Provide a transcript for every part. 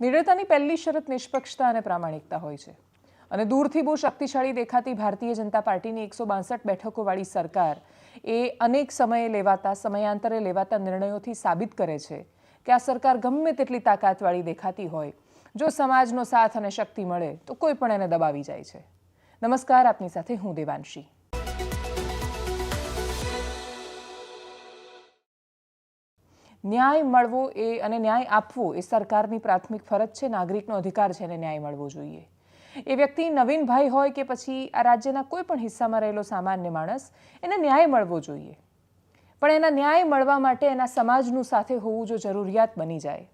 નિડરતાની પહેલી શરત નિષ્પક્ષતા અને પ્રામાણિકતા હોય છે અને દૂરથી બહુ શક્તિશાળી દેખાતી ભારતીય જનતા પાર્ટીની 162 બેઠકોવાળી સરકાર એ અનેક સમયે લેવાતા સમયાંતરે લેવાતા નિર્ણયોથી સાબિત કરે છે કે આ સરકાર ગમે તેટલી તાકાતવાળી દેખાતી હોય, જો સમાજનો સાથ અને શક્તિ મળે તો કોઈ પણ એને દબાવી જાય છે. નમસ્કાર, આપની સાથે હું દેવાંશી. ન્યાય મળવો અને ન્યાય આપવો એ સરકારની પ્રાથમિક ફરજ છે. નાગરિકનો અધિકાર છે અને ન્યાય મળવો જોઈએ. એ વ્યક્તિ નવીનભાઈ હોય કે પછી આ રાજ્યના કોઈ પણ હિસ્સામાં રહેલો સામાન્ય માણસ, એને ન્યાય મળવો જોઈએ. પણ એના ન્યાય મળવા માટે એના સમાજનું સાથે હોવું જો જરૂરિયાત બની જાય,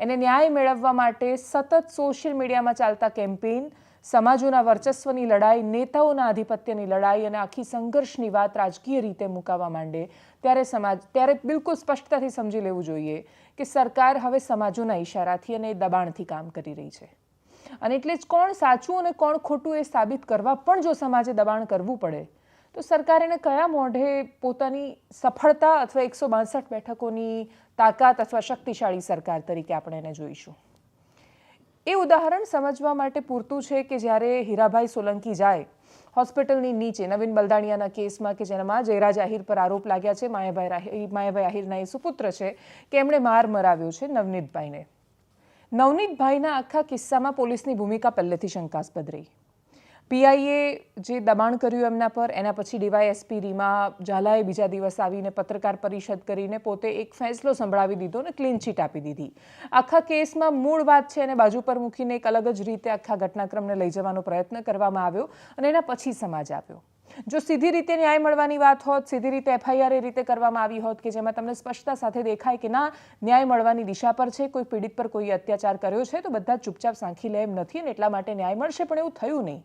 એને ન્યાય મેળવવા માટે સતત સોશિયલ મીડિયામાં ચાલતા કેમ્પેઇન, સમાજોના વર્ચસ્વની લડાઈ, નેતાઓના આધિપત્યની લડાઈ અને આખી સંઘર્ષની વાત રાજકીય રીતે મુકાવા માંડે ત્યારે બિલકુલ સ્પષ્ટતાથી સમજી લેવું જોઈએ કે સરકાર હવે સમાજોના ઈશારાથી અને દબાણથી કામ કરી રહી છે. અને એટલે જ કોણ સાચું અને કોણ ખોટું એ સાબિત કરવા પણ જો સમાજે દબાણ કરવું પડે તો સરકાર એને કયા મોઢે પોતાની સફળતા અથવા 162 બેઠકોની તાકાત અથવા શક્તિશાળી સરકાર તરીકે આપણે એને જોઈશું. એ ઉદાહરણ સમજવા માટે પૂરતું છે કે જ્યારે હીરાભાઈ સોલંકી જાય હોસ્પિટલની નીચે નવીન બલદાણિયાના કેસમાં કે જેનામાં જયરાજ આહિર પર આરોપ લાગ્યા છે, માયાભાઈ આહિરના એ સુપુત્ર છે કે એમણે માર મરાવ્યો છે નવનીતભાઈને. નવનીતભાઈના આખા કિસ્સામાં પોલીસની ભૂમિકા પહેલેથી શંકાસ્પદ રહી. પીઆઈએ જે દબાણ કર્યું એમના પર, એના પછી ડીવાયએસપી રીમા ઝાલાએ બીજા દિવસ આવીને પત્રકાર પરિષદ કરીને પોતે એક ફેંસલો સંભળાવી દીધો અને ક્લીન ચીટ આપી દીધી. આખા કેસમાં મૂળ વાત છે એને બાજુ પર મૂકીને એક અલગ જ રીતે આખા ઘટનાક્રમને લઈ જવાનો પ્રયત્ન કરવામાં આવ્યો અને એના પછી સમાજ આવ્યો. જો સીધી રીતે ન્યાય મળવાની વાત હોત, સીધી રીતે એફઆઈઆર એ રીતે કરવામાં આવી હોત કે જેમાં તમને સ્પષ્ટતા સાથે દેખાય કે ના ન્યાય મળવાની દિશા પર છે, કોઈ પીડિત પર કોઈ અત્યાચાર કર્યો છે, તો બધા ચૂપચાપ સાંખી લે એમ નથી અને એટલા માટે ન્યાય મળશે, પણ એવું થયું નહીં.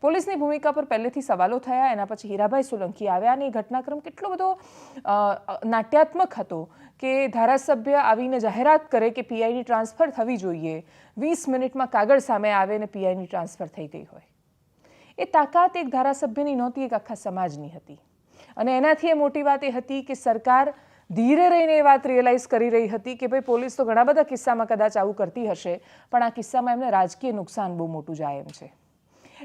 પોલીસની ભૂમિકા પર પહેલેથી સવાલો થયા. એના પછી હીરાભાઈ સોલંકી આવ્યા અને એ ઘટનાક્રમ કેટલો બધો નાટ્યાત્મક હતો કે ધારાસભ્ય આવીને જાહેરાત કરે કે પીઆઈની ટ્રાન્સફર થવી જોઈએ, 20 મિનિટમાં કાગળ સામે આવે અને પીઆઈની ટ્રાન્સફર થઈ ગઈ હોય. એ તાકાત એક ધારાસભ્યની નહોતી, એક આખા સમાજની હતી. અને એનાથી એ મોટી વાત એ હતી કે સરકાર ધીરે રહીને એ વાત રિયલાઇઝ કરી રહી હતી કે ભાઈ પોલીસ તો ઘણા બધા કિસ્સામાં કદાચ આવું કરતી હશે, પણ આ કિસ્સામાં એમને રાજકીય નુકસાન બહુ મોટું જાય એમ છે.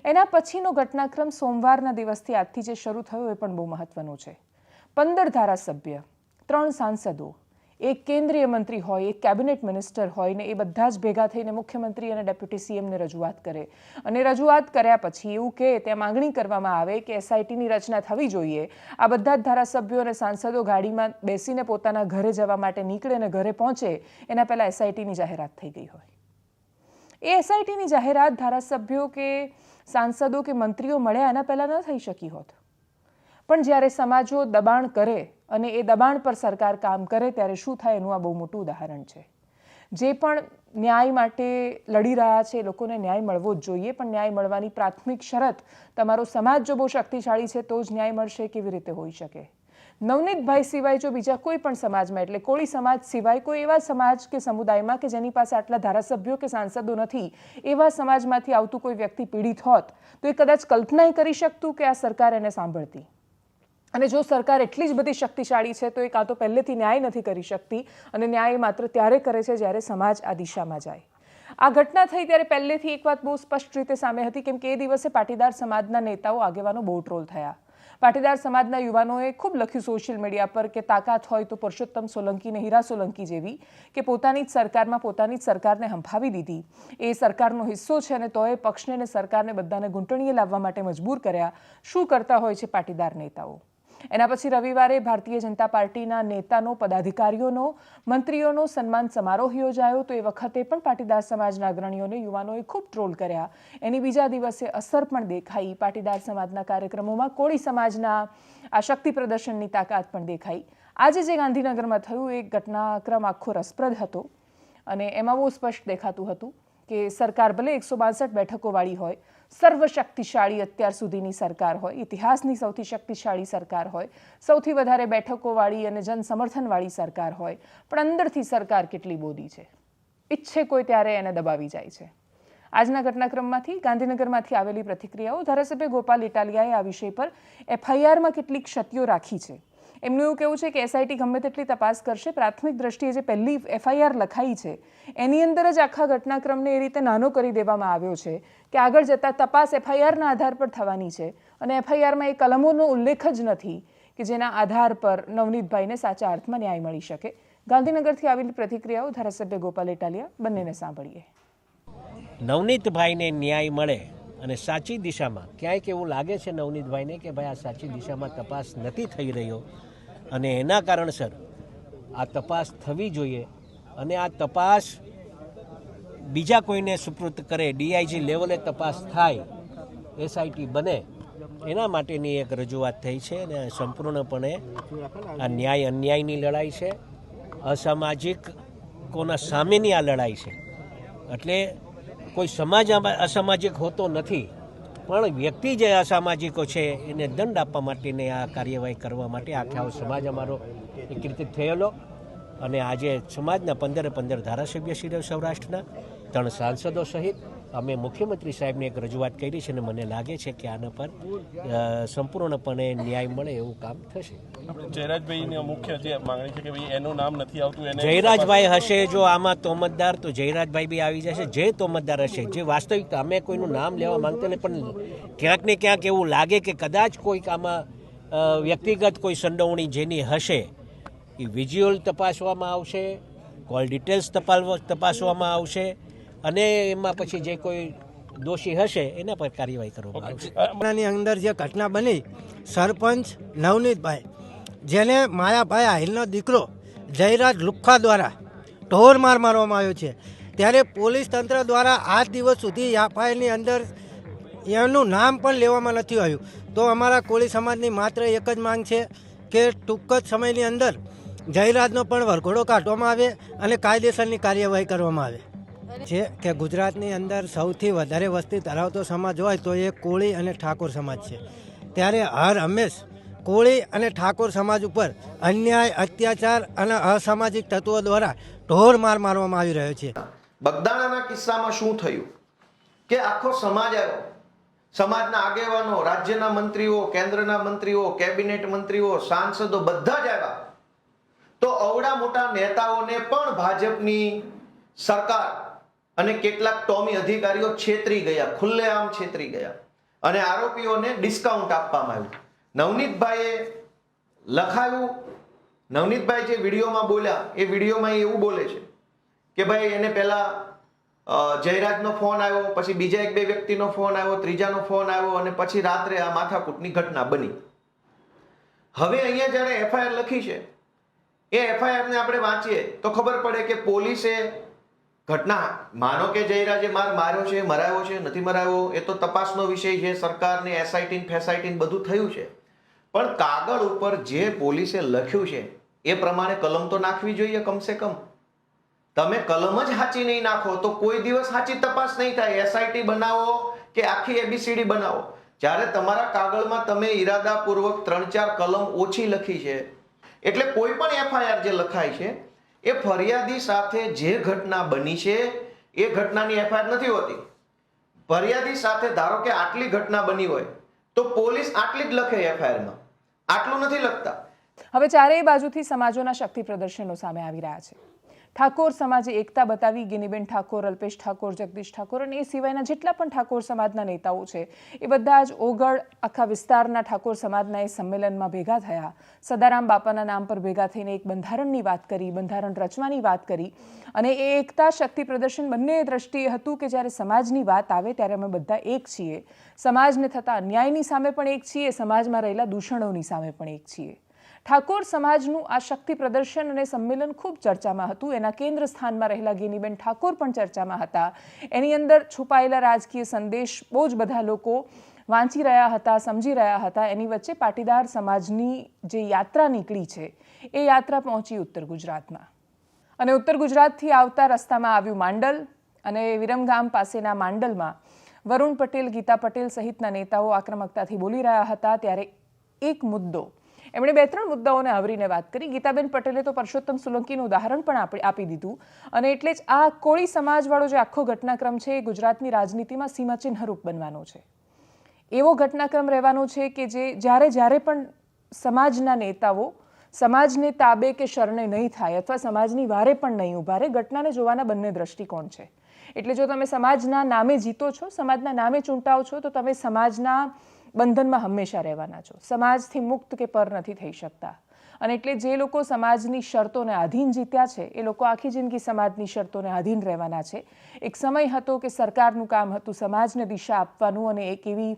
એના પછીનો ઘટનાક્રમ સોમવારના દિવસથી આજથી જે શરૂ થયો એ પણ બહુ મહત્વનો છે. 15 ધારાસભ્ય, 3 સાંસદો, એક કેન્દ્રીય મંત્રી હોય, એક કેબિનેટ મિનિસ્ટર હોય ને એ બધા જ ભેગા થઈને મુખ્યમંત્રી અને ડેપ્યુટી સીએમને રજૂઆત કરે અને રજૂઆત કર્યા પછી એવું કે ત્યાં માંગણી કરવામાં આવે કે એસઆઈટીની રચના થવી જોઈએ. આ બધા જ ધારાસભ્યો અને સાંસદો ગાડીમાં બેસીને પોતાના ઘરે જવા માટે નીકળે અને ઘરે પહોંચે એના પહેલાં એસઆઈટીની જાહેરાત થઈ ગઈ હોય. એ એસઆઈટીની જાહેરાત ધારાસભ્યો કે સાંસદો કે મંત્રીઓ મળ્યા એના પહેલાં ન થઈ શકી હોત. પણ જ્યારે સમાજો દબાણ કરે અને એ દબાણ પર સરકાર કામ કરે ત્યારે શું થાય એનું આ બહુ મોટું ઉદાહરણ છે. જે પણ ન્યાય માટે લડી રહ્યા છે એ લોકોને ન્યાય મળવો જ જોઈએ, પણ ન્યાય મળવાની પ્રાથમિક શરત તમારો સમાજ જો બહુ શક્તિશાળી છે તો જ ન્યાય મળશે. કેવી રીતે હોઈ શકે? નવનીતભાઈ સિવાય જો બીજા કોઈ પણ સમાજમાં, એટલે કોળી સમાજ સિવાય કોઈ એવા સમાજ કે સમુદાયમાં કે જેની પાસે આટલા ધારાસભ્યો કે સાંસદો નથી, એવા સમાજમાંથી આવતું કોઈ વ્યક્તિ પીડિત હોત તો એ કદાચ કલ્પના કરી શકતું કે આ સરકાર એને સાંભળતી. અને જો સરકાર એટલી જ બધી શક્તિશાળી છે તો એ કાં તો પહેલેથી ન્યાય નથી કરી શકતી અને ન્યાય માત્ર ત્યારે કરે છે જ્યારે સમાજ આ દિશામાં જાય. આ ઘટના થઈ ત્યારે પહેલેથી એક વાત બહુ સ્પષ્ટ રીતે સામે હતી, કેમ કે એ દિવસે પાટીદાર સમાજના નેતાઓ, આગેવાનો બહુ ટ્રોલ થયા. પાટીદાર સમાજના યુવાનોએ ખૂબ લખ્યું સોશિયલ મીડિયા પર કે તાકાત હોય તો પુરુષોત્તમ સોલંકી ને હીરા સોલંકી જેવી, કે પોતાની જ સરકારમાં પોતાની જ સરકારને હંફાવી દીધી, એ સરકારનો હિસ્સો છે અને તોય પક્ષને અને સરકારને બધાને ઘૂંટણીએ લાવવા માટે મજબૂર કર્યા. શું કરતા હોય છે પાટીદાર નેતાઓ? એના પછી રવિવારે ભારતીય જનતા પાર્ટીના નેતાનો, પદાધિકારીઓનો, મંત્રીઓનો સન્માન સમારોહ યોજાયો તો એ વખતે પણ પાટીદાર સમાજના અગ્રણીઓને યુવાનોએ ખૂબ ટ્રોલ કર્યા. એની બીજા દિવસે અસર પણ દેખાઈ. પાટીદાર સમાજના કાર્યક્રમોમાં કોળી સમાજના આ શક્તિ પ્રદર્શનની તાકાત પણ દેખાઈ. આજે જે ગાંધીનગરમાં થયું એ ઘટનાક્રમ આખો રસપ્રદ હતો અને એમાં બહુ સ્પષ્ટ દેખાતું હતું કે સરકાર ભલે 162 બેઠકોવાળી હોય, સર્વશક્તિશાળી અત્યાર સુધીની સરકાર હોય, ઇતિહાસની સૌથી શક્તિશાળી સરકાર હોય, સૌથી વધારે બેઠકોવાળી અને જનસમર્થનવાળી સરકાર હોય, પણ અંદરથી સરકાર કેટલી બોદી છે, ઈચ્છે કોઈ ત્યારે એને દબાવી જાય છે. આજના ઘટનાક્રમમાંથી ગાંધીનગરમાંથી આવેલી પ્રતિક્રિયાઓ, ધારાસભ્ય ગોપાલ ઇટાલિયાએ આ વિષય પર એફઆઈઆરમાં કેટલીક ક્ષતિઓ રાખી છે એમનું એવું કહેવું છે કે એસઆઈટી ગમે તેટલી તપાસ કરશે, પ્રાથમિક દ્રષ્ટિએ જે પહેલી એફઆઈઆર લખાઈ છે એની અંદર જ આખા ઘટનાક્રમને એ રીતે નાનો કરી દેવામાં આવ્યો છે કે આગળ જતાં તપાસ એફઆઈઆરના આધાર પર થવાની છે અને એફઆઈઆરમાં એ કલમોનો ઉલ્લેખ જ નથી કે જેના આધાર પર નવનીતભાઈને સાચા અર્થમાં ન્યાય મળી શકે. ગાંધીનગરથી આવેલી પ્રતિક્રિયાઓ ધારાસભ્ય ગોપાલ ઇટાલિયા, બંનેને સાંભળીએ. નવનીતભાઈને ન્યાય મળે અને સાચી દિશામાં ક્યાંક એવું લાગે છે નવનીતભાઈને કે ભાઈ આ સાચી દિશામાં તપાસ નથી થઈ રહ્યો અને એના કારણસર આ તપાસ થવી જોઈએ અને આ તપાસ બીજા કોઈને સુપૃત કરે, ડીઆઈજી લેવલે તપાસ થાય, એસઆઈટી બને, એના માટેની એક રજૂઆત થઈ છે અને સંપૂર્ણપણે આ ન્યાય અન્યાયની લડાઈ છે, અસામાજિક કોના સામેની આ લડાઈ છે. એટલે કોઈ સમાજ અસામાજિક હોતો નથી, પણ વ્યક્તિ જે અસામાજિકો છે એને દંડ આપવા માટેની આ કાર્યવાહી કરવા માટે આખો સમાજ અમારો એકત્રિત થયેલો અને આજે સમાજના 15 ધારાસભ્ય શ્રી સૌરાષ્ટ્રના 3 સાંસદો સહિત અમે મુખ્યમંત્રી સાહેબને એક રજૂઆત કરી છે અને મને લાગે છે કે આના પર સંપૂર્ણપણે ન્યાય મળે એવું કામ થશે. જયરાજભાઈની મુખ્ય જે માંગણી છે કે ભાઈ એનું નામ નથી આવતું, એને જયરાજભાઈ હશે જો આમાં તોમતદાર, તો જયરાજભાઈ બી આવી જશે. જે તોમતદાર હશે, જે વાસ્તવિકતા, અમે કોઈનું નામ લેવા માંગતા નહીં, પણ ક્યાંક ને ક્યાંક એવું લાગે કે કદાચ કોઈક આમાં વ્યક્તિગત કોઈ સંડોવણી જેની હશે એ વિઝ્યુઅલ તપાસવામાં આવશે, કોલ ડિટેલ્સ તપાસવામાં આવશે અને એમાં પછી જે કોઈ દોષી હશે એના પર કાર્યવાહી કરવામાં આવશે. ની અંદર જે ઘટના બની, સરપંચ નવનીતભાઈ, જેને માયાભાઈ આહિલનો દીકરો જયરાજ લુખ્ખા દ્વારા ઢોર માર મારવામાં આવ્યો છે, ત્યારે પોલીસ તંત્ર દ્વારા આજ દિવસ સુધી એફઆઈઆરની અંદર એનું નામ પણ લેવામાં નથી આવ્યું. તો અમારા કોળી સમાજની માત્ર એક જ માંગ છે કે ટૂંક જ સમયની અંદર જયરાજનો પણ વરઘોડો કાઢવામાં આવે અને કાયદેસરની કાર્યવાહી કરવામાં આવે છે. કે ગુજરાતની અંદર સૌથી વધારે વસ્તી ધરાવતો સમાજ હોય તો એ કોળી અને ઠાકોર સમાજ છે. ત્યારે હર હંમેશ કોળી અને ઠાકોર સમાજ ઉપર અન્યાય, અત્યાચાર અને અસામાજિક તત્વો દ્વારા ઢોર માર મારવામાં આવી રહ્યો છે. બગદાણાના કિસ્સામાં શું થયું કે આખો સમાજ આવ્યો, સમાજના આગેવાનો, રાજ્યના મંત્રીઓ, કેન્દ્રના મંત્રીઓ, કેબિનેટ મંત્રીઓ, સાંસદો બધા જ આવ્યા. તો અવડા મોટા નેતાઓને પણ ભાજપની સરકાર અને કેટલાક ટોમી અધિકારીઓ છેતરી ગયા, ખુલ્લેઆમ છેતરી ગયા અને આરોપીઓને ડિસ્કાઉન્ટ આપવામાં આવ્યું. નવનીતભાઈએ લખાયું, નવનીતભાઈ જે વિડીયોમાં બોલ્યા એ વિડીયોમાં એવું બોલે છે કે ભાઈ એને પહેલા જયરાજનો ફોન આવ્યો, પછી બીજા 1-2 વ્યક્તિનો ફોન આવ્યો, ત્રીજાનો ફોન આવ્યો અને પછી રાત્રે આ માથાકૂટની ઘટના બની. હવે અહીંયા જ્યારે એફઆઈઆર લખી છે એ એફઆઈઆરને આપણે વાંચીએ તો ખબર પડે કે પોલીસે ઘટના, માનો કે જયરાજે માર્યો છે, મરાયો છે, નથી મરાયો, એ તો તપાસનો વિષય છે, સરકારને એસઆઈટી ફેસઆઈટી બધું થયું છે, પણ કાગળ ઉપર જે પોલીસે લખ્યું છે એ પ્રમાણે કલમ તો નાખવી જોઈએ. કમસે કમ તમે કલમ જ સાચી નહીં નાખો તો કોઈ દિવસ સાચી તપાસ નહીં થાય. એસઆઈટી બનાવો કે આખી એબીસીડી બનાવો, જ્યારે તમારા કાગળમાં તમે ઈરાદાપૂર્વક 3-4 કલમ ઓછી લખી છે, એટલે કોઈ પણ એફઆઈઆર જે લખાય છે એ ફરિયાદી સાથે જે ઘટના બની છે એ ઘટનાની એફઆઈઆર નથી હોતી. ફરિયાદી સાથે ધારો કે આટલી ઘટના બની હોય તો પોલીસ આટલી જ લખે એફઆઈઆરમાં, આટલું નથી લખતા. હવે ચારેય બાજુથી સમાજોના શક્તિ પ્રદર્શનો સામે આવી રહ્યા છે. ઠાકોર સમાજે એકતા બતાવી. ગિનીબેન ઠાકોર, અલ્પેશ ઠાકોર, જગદીશ ઠાકોર અને એ સિવાયના જેટલા પણ ઠાકોર સમાજના નેતાઓ છે એ બધા જ ઓગળ આખા વિસ્તારના ઠાકોર સમાજના એ સંમેલનમાં ભેગા થયા. સદારામ બાપાના નામ પર ભેગા થઈને એક બંધારણની વાત કરી, બંધારણ રચવાની વાત કરી અને એ એકતા શક્તિ પ્રદર્શન બંને દ્રષ્ટિએ હતું કે જ્યારે સમાજની વાત આવે ત્યારે અમે બધા એક છીએ. સમાજને થતા અન્યાયની સામે પણ એક છીએ, સમાજમાં રહેલા દૂષણોની સામે પણ એક છીએ. ઠાકોર સમાજનું આ શક્તિ પ્રદર્શન અને સંમેલન ખૂબ ચર્ચામાં હતું. એના કેન્દ્ર સ્થાનમાં રહેલા ગિનીબેન ઠાકોર પણ ચર્ચામાં હતા. એની અંદર છુપાયેલા રાજકીય સંદેશ બહુ જ બધા લોકો વાંચી રહ્યા હતા, સમજી રહ્યા હતા. એની વચ્ચે પાટીદાર સમાજની જે યાત્રા નીકળી છે એ યાત્રા પહોંચી ઉત્તર ગુજરાતમાં અને ઉત્તર ગુજરાતથી આવતા રસ્તામાં આવ્યું માંડલ અને વિરમગામ પાસેના માંડલમાં વરુણ પટેલ, ગીતા પટેલ સહિતના નેતાઓ આક્રમકતાથી બોલી રહ્યા હતા. ત્યારે એક મુદ્દો, એમણે 2-3 મુદ્દાઓને આવરીને વાત કરી. ગીતાબેન પટેલે તો પરસોત્તમ સોલંકીનું ઉદાહરણ પણ આપી દીધું અને એટલે જ આ કોળી સમાજવાળો જે આખો ઘટનાક્રમ છે એ ગુજરાતની રાજનીતિમાં સીમાચિહ્નરૂપ બનવાનો છે. એવો ઘટનાક્રમ રહેવાનો છે કે જે જ્યારે પણ સમાજના નેતાઓ સમાજને તાબે કે શરણે નહીં થાય અથવા સમાજની વારે પણ નહીં ઊભા રહે, ઘટનાને જોવાના બંને દ્રષ્ટિકોણ છે. એટલે જો તમે સમાજના નામે જીતો છો, સમાજના નામે ચૂંટાઓ છો, તો તમે સમાજના બંધનમાં હંમેશા રહેવાના છો. સમાજથી મુક્ત કે પર નથી થઈ શકતા. અને એટલે જે લોકો સમાજની શરતોને આધીન જીત્યા છે એ લોકો આખી જિંદગી સમાજની શરતોને આધીન રહેવાના છે. એક સમય હતો કે સરકારનું કામ હતું સમાજને દિશા આપવાનું અને એક એવી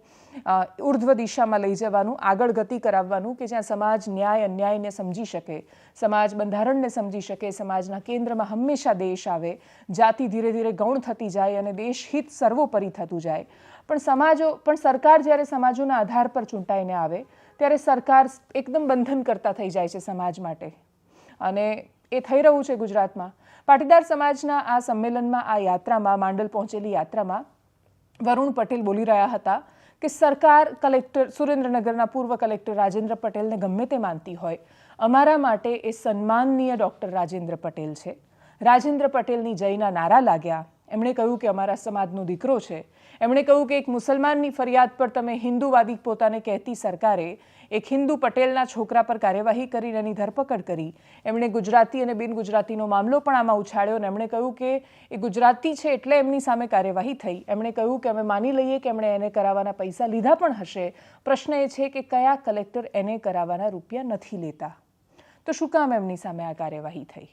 ઉર્ધ્વ દિશામાં લઈ જવાનું, આગળ ગતિ કરાવવાનું કે જ્યાં સમાજ ન્યાય અન્યાયને સમજી શકે, સમાજ બંધારણને સમજી શકે, સમાજના કેન્દ્રમાં હંમેશા દેશ આવે, જાતિ ધીરે ધીરે ગૌણ થતી જાય અને દેશ હિત સર્વોપરી થતું જાય. પણ સરકાર જ્યારે સમાજોના આધાર પર ચૂંટાઈને આવે ત્યારે સરકાર એકદમ બંધન કરતા થઈ જાય છે સમાજ માટે. અને એ થઈ રહ્યું છે ગુજરાતમાં. પાટીદાર સમાજના આ સંમેલનમાં, આ યાત્રામાં, માંડલ પહોંચેલી યાત્રામાં વરુણ પટેલ બોલી રહ્યા હતા કે સરકાર સુરેન્દ્રનગરના પૂર્વ કલેક્ટર રાજેન્દ્ર પટેલને ગમે તે માનતી હોય, અમારા માટે એ સન્માનનીય ડૉક્ટર રાજેન્દ્ર પટેલ છે. રાજેન્દ્ર પટેલની જયના નારા લાગ્યા. એમણે કહ્યું કે અમારા સમાજનો દીકરો છે. એમણે કહ્યું કે એક મુસલમાનની ફરિયાદ પર તમે હિન્દુવાદી પોતાને કહેતી સરકારે એક હિન્દુ પટેલના છોકરા પર કાર્યવાહી કરીને એની ધરપકડ કરી. એમણે ગુજરાતી અને બિન ગુજરાતીનો મામલો પણ આમાં ઉછાળ્યો અને એમણે કહ્યું કે એ ગુજરાતી છે એટલે એમની સામે કાર્યવાહી થઈ. એમણે કહ્યું કે અમે માની લઈએ કે એમણે એને કરાવવાના પૈસા લીધા પણ હશે. પ્રશ્ન એ છે કે કયા કલેક્ટર એને કરાવવાના રૂપિયા નથી લેતા, તો શું કામ એમની સામે આ કાર્યવાહી થઈ?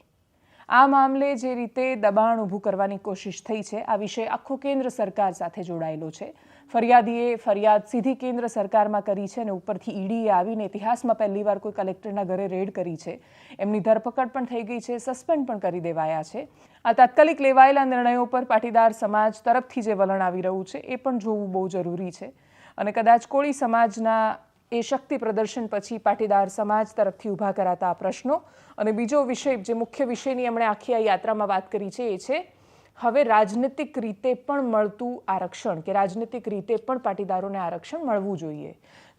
આ મામલે જે રીતે દબાણ ઊભું કરવાની કોશિશ થઈ છે, આ વિષય આખો કેન્દ્ર સરકાર સાથે જોડાયેલો છે. ફરિયાદીએ ફરિયાદ સીધી કેન્દ્ર સરકારમાં કરી છે અને ઉપરથી ઈડીએ આવીને ઇતિહાસમાં પહેલીવાર કોઈ કલેક્ટરના ઘરે રેડ કરી છે. એમની ધરપકડ પણ થઈ ગઈ છે, સસ્પેન્ડ પણ કરી દેવાયા છે. આ તાત્કાલિક લેવાયેલા નિર્ણયો પર પાટીદાર સમાજ તરફથી જે વલણ આવી રહ્યું છે એ પણ જોવું બહુ જરૂરી છે. અને કદાચ કોળી સમાજના એ શક્તિ પ્રદર્શન પછી પાટીદાર સમાજ તરફથી ઊભા કરાતા આ પ્રશ્નો. અને બીજો વિષય, જે મુખ્ય વિષયની એમણે આખી આ યાત્રામાં વાત કરી છે, એ છે હવે રાજનીતિક રીતે પણ મળતું આરક્ષણ, કે રાજનીતિક રીતે પણ પાટીદારોને આરક્ષણ મળવું જોઈએ.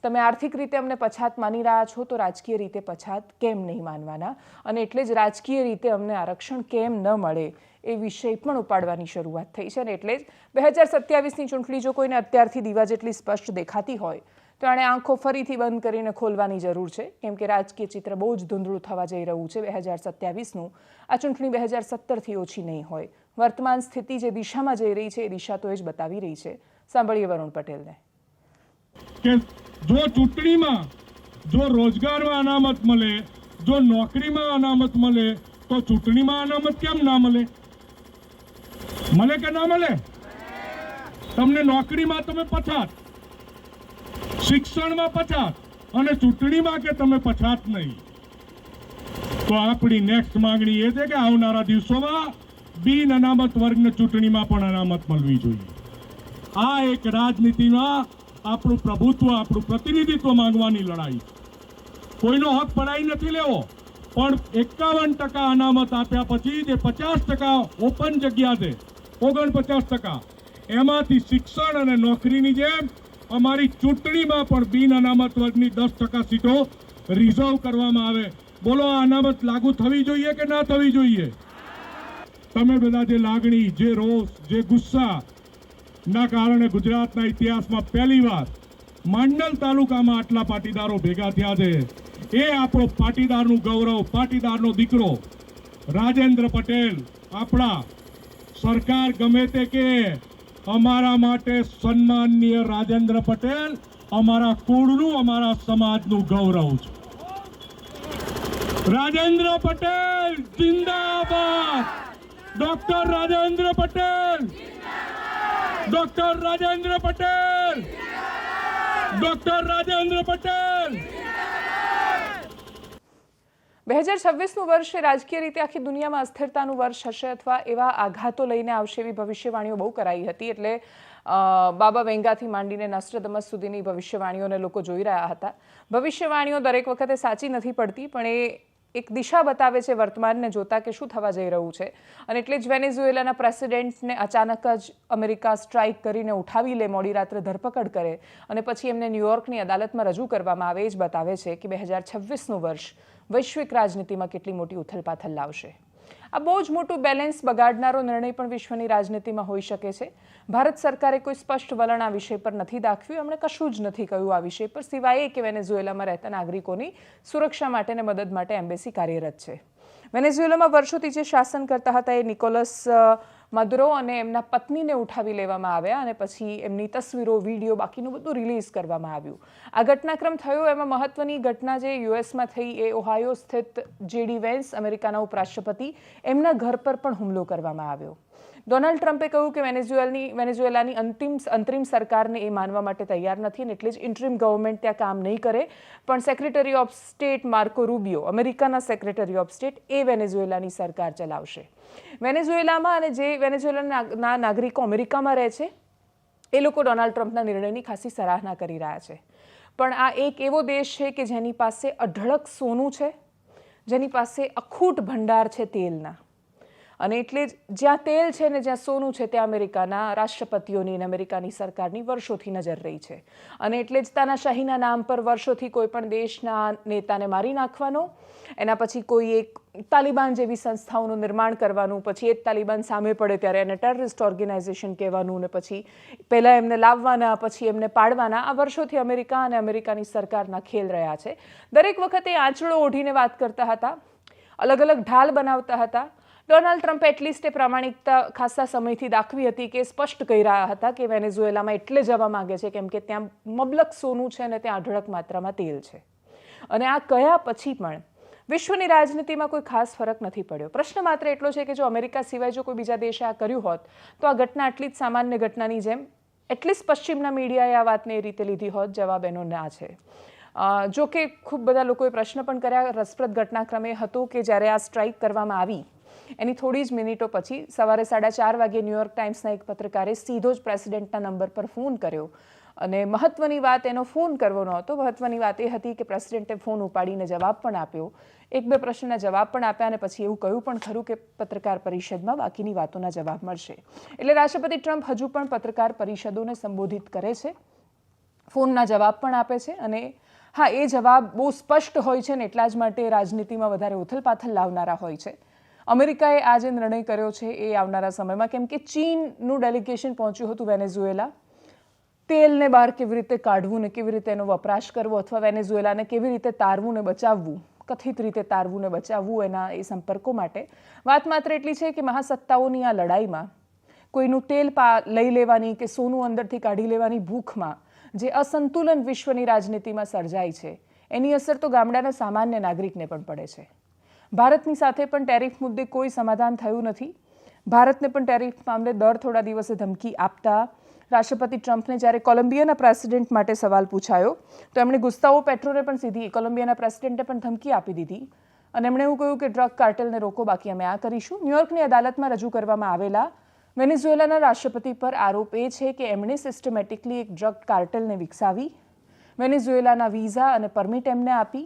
તમે આર્થિક રીતે અમને પછાત માની રહ્યા છો તો રાજકીય રીતે પછાત કેમ નહીં માનવાના? અને એટલે જ રાજકીય રીતે અમને આરક્ષણ કેમ ન મળે એ વિષય પણ ઉપાડવાની શરૂઆત થઈ છે. અને એટલે જ 2027ની ચૂંટણી જો કોઈને અત્યારથી દીવા જેટલી સ્પષ્ટ દેખાતી હોય તો એણે આંખો ફરીથી બંધ કરીને ખોલવાની જરૂર છે. કેમ કે રાજકીય ચિત્ર બહુ જ ધૂંધળું થવા જઈ રહ્યું છે 2027નું. આ ચૂંટણી 2017થી ઓછી નહીં હોય. વર્તમાન સ્થિતિ જે દિશામાં જઈ રહી છે એ દિશા તો એ જ બતાવી રહી છે. સાંભળીએ વરુણ પટેલને. કે જો ચૂંટણીમાં જો રોજગારમાં અનામત મળે, જો નોકરીમાં અનામત મળે, તો ચૂંટણીમાં અનામત કેમ ના મળે? મળે કે ના મળે? તમને નોકરીમાં તમે પછાત, શિક્ષણમાં પછાત અને ચૂંટણીમાં કે તમે પછાત નહીં. તો આપણી નેક્સ્ટ માંગણી એ છે કે આવનારા દિવસોમાં બિન અનામત વર્ગને ચૂંટણીમાં પણ અનામત મળવી જોઈએ. આ એક રાજનીતિમાં આપણું પ્રભુત્વ, આપણું પ્રતિનિધિત્વ માંગવાની લડાઈ. કોઈનો હક પડાઈ નથી લેવો, પણ 51% અનામત આપ્યા પછી જે 50% ઓપન જગ્યા છે, 49%, એમાંથી શિક્ષણ અને નોકરીની જેમ અમારી ચૂંટણીમાં પણ બિન અનામત વર્ગની 10% સીટો રિઝર્વ કરવામાં આવે. બોલો, આ અનામત લાગુ થવી જોઈએ કે ના થવી જોઈએ? તમે બધા જે લાગણી, જે રોષ, જે ગુસ્સા ના કારણે ગુજરાતના ઇતિહાસમાં પહેલીવાર માંડલ તાલુકામાં આટલા પાટીદારો ભેગા થયા છે, એ આપણો પાટીદારનું ગૌરવ, પાટીદારનો દીકરો રાજેન્દ્ર પટેલ. આપણા સરકાર ગમે તે કે અમારા માટે સન્માનનીય રાજેન્દ્ર પટેલ અમારા કુળનું, અમારા સમાજનું ગૌરવ છે. રાજેન્દ્ર પટેલ જિંદાબાદ! Doctor Rajendra Patel! Doctor Rajendra Patel! Doctor Rajendra Patel! 2026નું વર્ષ એ રાજકીય રીતે આખી દુનિયામાં અસ્થિરતાનું વર્ષ હશે અથવા એવા આઘાતો લઈને આવશે એવી ભવિષ્યવાણીઓ બહુ કરાઈ હતી. એટલે બાબા વેંગાથી માંડીને નસ્ટ્રેડમસ સુધીની ભવિષ્યવાણીઓને લોકો જોઈ રહ્યા હતા. ભવિષ્યવાણીઓ દરેક વખતે સાચી નથી પડતી, પણ એ એક દિશા બતાવે છે વર્તમાનને જોતા કે શું થવા જઈ રહ્યું છે. અને એટલે જ વેનેઝુએલાના પ્રેસિડેન્ટને અચાનક જ અમેરિકા સ્ટ્રાઇક કરીને ઉઠાવી લે, મોડી રાત્રે ધરપકડ કરે અને પછી એમને ન્યૂયોર્કની અદાલતમાં રજૂ કરવામાં આવે, એ જ બતાવે છે કે 2026નું વર્ષ વૈશ્વિક રાજનીતિમાં કેટલી મોટી ઉથલપાથલ લાવશે. આ બહુ જ મોટું બેલેન્સ બગાડનારો નિર્ણય પણ વિશ્વની રાજનીતિમાં હોઈ શકે છે. ભારત સરકારે કોઈ સ્પષ્ટ વલણ આ વિષય પર નથી દાખવ્યું. એમણે કશું જ નથી કહ્યું આ વિષય પર, સિવાય એ કે વેનેઝુએલામાં રહેતા નાગરિકોની સુરક્ષા માટે અને મદદ માટે એમ્બેસી કાર્યરત છે. વેનેઝુએલામાં વર્ષોથી જે શાસન કરતા હતા એ નિકોલસ મદુરો અને એમના પત્નીને ઉઠાવી લેવામાં આવ્યા અને પછી એમની તસવીરો, વિડીયો, બાકીનું બધું રિલીઝ કરવામાં આવ્યું. આ ઘટનાક્રમ થયો એમાં મહત્વની ઘટના જે યુએસમાં થઈ એ ઓહાયો સ્થિત જેડી વેન્સ, અમેરિકાના ઉપરાષ્ટ્રપતિ, એમના ઘર પર પણ હુમલો કરવામાં આવ્યો. ડોનાલ્ડ ટ્રમ્પે કહ્યું કે વેનેઝુએલાની અંતરિમ સરકારને એ માનવા માટે તૈયાર નથી અને એટલે જ ઇન્ટરિમ ગવર્મેન્ટ ત્યાં કામ નહીં કરે, પણ સેક્રેટરી ઓફ સ્ટેટ માર્કો રૂબિયો, અમેરિકાના સેક્રેટરી ઓફ સ્ટેટ, એ વેનેઝુએલાની સરકાર ચલાવશે. વેનેઝુએલામાં અને જે વેનેઝુએલાના નાગરિકો અમેરિકામાં રહે છે એ લોકો ડોનાલ્ડ ટ્રમ્પના નિર્ણયની ખાસી સરાહના કરી રહ્યા છે. પણ આ એક એવો દેશ છે કે જેની પાસે અઢળક સોનું છે, જેની પાસે અખૂટ ભંડાર છે તેલના, અને એટલે જ જ્યાં તેલ છે ને જ્યાં સોનું છે ત્યાં અમેરિકાના રાષ્ટ્રપતિઓની અને અમેરિકાની સરકારની વર્ષોથી નજર રહી છે. અને એટલે જ તાનાશાહીના નામ પર વર્ષોથી કોઈ પણ દેશના નેતાને મારી નાખવાનો, એના પછી કોઈ એક તાલિબાન જેવી સંસ્થાઓનું નિર્માણ કરવાનું, પછી એ જ તાલિબાન સામે પડે ત્યારે એને ટેરરિસ્ટ ઓર્ગેનાઇઝેશન કહેવાનું, ને પછી પહેલાં એમને લાવવાના, પછી એમને પાડવાના, આ વર્ષોથી અમેરિકા અને અમેરિકાની સરકારના ખેલ રહ્યા છે. દરેક વખતે આંચળો ઓઢીને વાત કરતા હતા, અલગ અલગ ઢાલ બનાવતા હતા. ડોનાલ્ડ ટ્રમ્પે એટલીસ્ટ એ પ્રામાણિકતા ખાસા સમયથી દાખવી હતી કે સ્પષ્ટ કહી રહ્યા હતા કે વેનેઝુએલામાં એટલે જવા માંગે છે કેમ કે ત્યાં મબલક સોનું છે અને ત્યાં અઢળક માત્રામાં તેલ છે. અને આ કયા પછી પણ વિશ્વની રાજનીતિમાં કોઈ ખાસ ફરક નથી પડ્યો. પ્રશ્ન માત્ર એટલો છે કે જો અમેરિકા સિવાય જો કોઈ બીજા દેશે આ કર્યું હોત તો આ ઘટના આટલી જ સામાન્ય ઘટનાની જેમ એટલીસ્ટ પશ્ચિમના મીડિયાએ આ વાતને એ રીતે લીધી હોત. જવાબ એનો ના છે. જો કે ખૂબ બધા લોકોએ પ્રશ્ન પણ કર્યા. રસપ્રદ ઘટનાક્રમે હતો કે જ્યારે આ સ્ટ્રાઇક કરવામાં આવી એની થોડી જ મિનિટો પછી સવારે 4:30 વાગે ન્યૂયોર્ક ટાઈમ્સના એક પત્રકારે સીધો જ પ્રેસિડેન્ટના નંબર પર ફોન કર્યો. અને મહત્વની વાત એનો ફોન કરવો નહોતો, મહત્વની વાત એ હતી કે પ્રેસિડેન્ટે ફોન ઉપાડીને જવાબ પણ આપ્યો, 1-2 પ્રશ્નના જવાબ પણ આપ્યા અને પછી એવું કહ્યું પણ ખરું કે પત્રકાર પરિષદમાં બાકીની વાતોના જવાબ મળશે. એટલે રાષ્ટ્રપતિ ટ્રમ્પ હજુ પણ પત્રકાર પરિષદોને સંબોધિત કરે છે, ફોનના જવાબ પણ આપે છે. અને હા, એ જવાબ બહુ સ્પષ્ટ હોય છે ને એટલા જ માટે રાજનીતિમાં વધારે ઉથલપાથલ લાવનારા હોય છે. અમેરિકાએ આ જે નિર્ણય કર્યો છે એ આવનારા સમયમાં, કેમ કે ચીનનું ડેલિગેશન પહોંચ્યું હતું વેનેઝુએલા, તેલને બહાર કેવી રીતે કાઢવું ને કેવી રીતે એનો વપરાશ કરવો, અથવા વેનેઝુએલાને કેવી રીતે તારવું ને બચાવવું, કથિત રીતે તારવું ને બચાવવું, એના એ સંપર્કો માટે. વાત માત્ર એટલી છે કે મહાસત્તાઓની આ લડાઈમાં કોઈનું તેલ લઈ લેવાની કે સોનું અંદરથી કાઢી લેવાની ભૂખમાં જે અસંતુલન વિશ્વની રાજનીતિમાં સર્જાય છે એની અસર તો ગામડાના સામાન્ય નાગરિકને પણ પડે છે. ભારતની સાથે પણ ટેરિફ મુદ્દે કોઈ સમાધાન થયું નથી. ભારતને પણ ટેરિફ મામલે દર થોડા દિવસે ધમકી આપતા રાષ્ટ્રપતિ ટ્રમ્પને જ્યારે કોલંબિયાના પ્રેસિડેન્ટ માટે સવાલ પૂછાયો તો એમણે ગુસ્તાવો પેટ્રોને પણ સીધી કોલંબિયાના પ્રેસિડેન્ટે પણ ધમકી આપી દીધી અને એમણે એવું કહ્યું કે ડ્રગ કાર્ટેલને રોકો, બાકી અમે આ કરીશું. ન્યુયોર્કની અદાલતમાં રજૂ કરવામાં આવેલા વેનેઝુએલાના રાષ્ટ્રપતિ પર આરોપ એ છે કે એમણે સિસ્ટમેટિકલી એક ડ્રગ કાર્ટેલને વિકસાવી, વેનેઝુએલાના વિઝા અને પરમિટ એમને આપી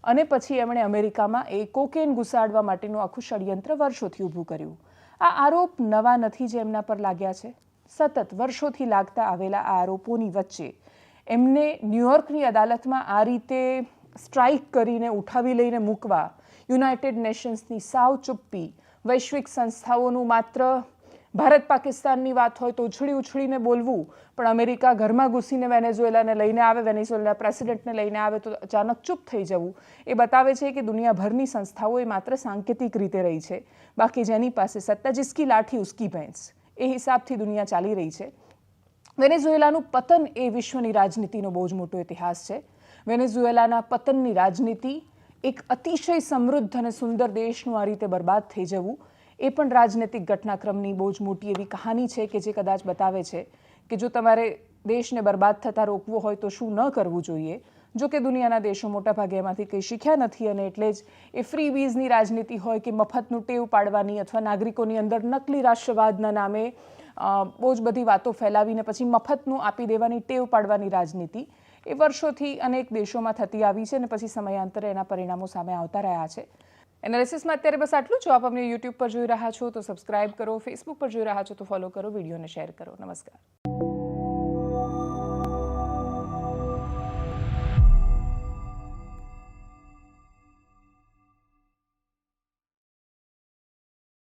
અને પછી એમણે અમેરિકામાં એ કોકેન ઘુસાડવા માટેનું આખું ષડયંત્ર વર્ષોથી ઊભું કર્યું. આ આરોપ નવા નથી જે એમના પર લાગ્યા છે. સતત વર્ષોથી લાગતા આવેલા આ આરોપોની વચ્ચે એમને ન્યુયોર્કની અદાલતમાં આ રીતે સ્ટ્રાઇક કરીને ઉઠાવી લઈને મૂકવા, યુનાઇટેડ નેશન્સની સાવ ચુપ્પી, વૈશ્વિક સંસ્થાઓનું માત્ર ભારત પાકિસ્તાનની વાત હોય તો ઉછળીને બોલવું, પણ અમેરિકા ઘરમાં ઘૂસીને વેનેઝુએલાને લઈને આવે, વેનેઝુએલાના પ્રેસિડેન્ટને લઈને આવે તો અચાનક ચૂપ થઈ જવું, એ બતાવે છે કે દુનિયાભરની સંસ્થાઓ એ માત્ર સાંકેતિક રીતે રહી છે. બાકી જેની પાસે સત્તા, જિસકી લાઠી ઉસકી ભેંસ, એ હિસાબથી દુનિયા ચાલી રહી છે. વેનેઝુએલાનું પતન એ વિશ્વની રાજનીતિનો બહુ જ મોટો ઇતિહાસ છે. વેનેઝુએલાના પતનની રાજનીતિ, એક અતિશય સમૃદ્ધ અને સુંદર દેશનું આ રીતે બરબાદ થઈ જવું, એ પણ રાજનૈતિક ઘટનાક્રમની બહુ જ મોટી એવી કહાની છે કે જે કદાચ બતાવે છે કે જો તમારે દેશને બરબાદ થતાં રોકવો હોય તો શું ન કરવું જોઈએ. જો કે દુનિયાના દેશો મોટાભાગે એમાંથી કંઈ શીખ્યા નથી અને એટલે જ એ ફ્રીબીઝની રાજનીતિ હોય કે મફતનું ટેવ પાડવાની અથવા નાગરિકોની અંદર નકલી રાષ્ટ્રવાદના નામે બહુ જ બધી વાતો ફેલાવીને પછી મફતનું આપી દેવાની ટેવ પાડવાની રાજનીતિ એ વર્ષોથી અનેક દેશોમાં થતી આવી છે અને પછી સમયાંતરે એના પરિણામો સામે આવતા રહ્યા છે. એનાલિસિસમાં અત્યારે બસ આટલું. જો આપ અમને યુટ્યુબ પર જોઈ રહ્યા છો તો સબસ્ક્રાઇબ કરો, ફેસબુક પર જોઈ રહ્યા છો તો ફોલો કરો, વિડીયોને શેર કરો. નમસ્કાર.